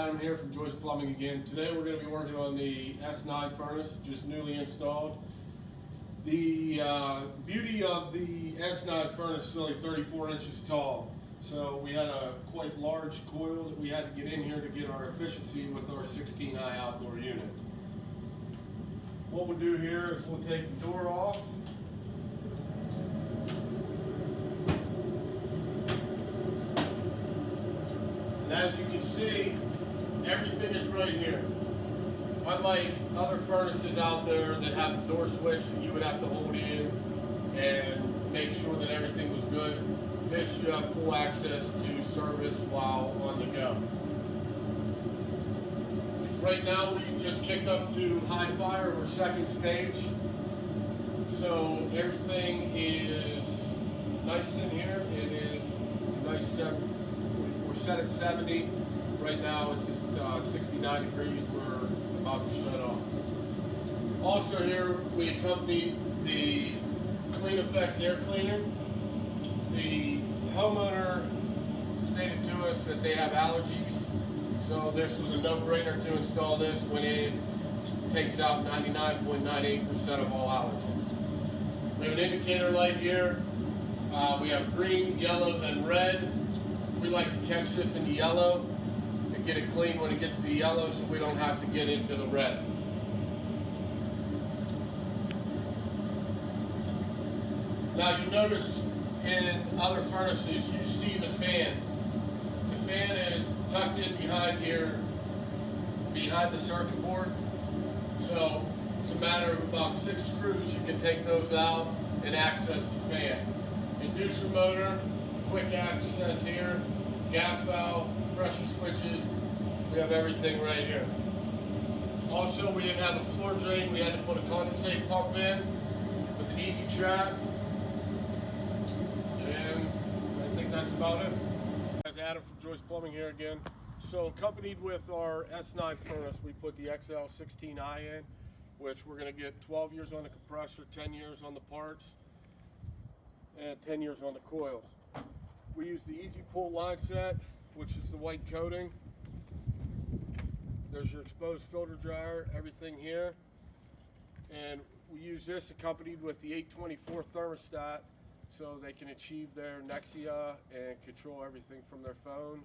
Adam here from Joyce Plumbing again. Today we're going to be working on the S9 furnace, just newly installed. The beauty of the S9 furnace is only 34 inches tall, so we had a quite large coil that we had to get in here to get our efficiency with our 16i outdoor unit. What we'll do here is we'll take the door off. And as you can see, everything is right here. Unlike other furnaces out there that have the door switch that you would have to hold in and make sure that everything was good, this you have full access to service while on the go. Right now we just kicked up to high fire, we're second stage. So everything is nice in here. It is nice. We're set at 70. Right now it's at 69 degrees. We're about to shut off. Also here we accompanied the Clean Effects air cleaner. The homeowner stated to us that they have allergies, so this was a no-brainer to install this when it takes out 99.98% of all allergens. We have an indicator light here. We have green, yellow, and red. We like to catch this in the yellow and get it clean when it gets to the yellow so we don't have to get into the red. Now you notice in other furnaces you see the fan. The fan is tucked in behind here, behind the circuit board. So it's a matter of about 6 screws. You can take those out and access the fan. Inducer motor, quick access here, gas valve, pressure switches. We have everything right here. Also, we didn't have a floor drain. We had to put a condensate pump in with an easy track. And I think that's about it. As Adam from Joyce Plumbing here again. So accompanied with our S9 furnace, we put the XL16i in, which we're going to get 12 years on the compressor, 10 years on the parts, and 10 years on the coils. We use the Easy Pull line set, which is the white coating. There's your exposed filter dryer, everything here. And we use this accompanied with the 824 thermostat so they can achieve their Nexia and control everything from their phone.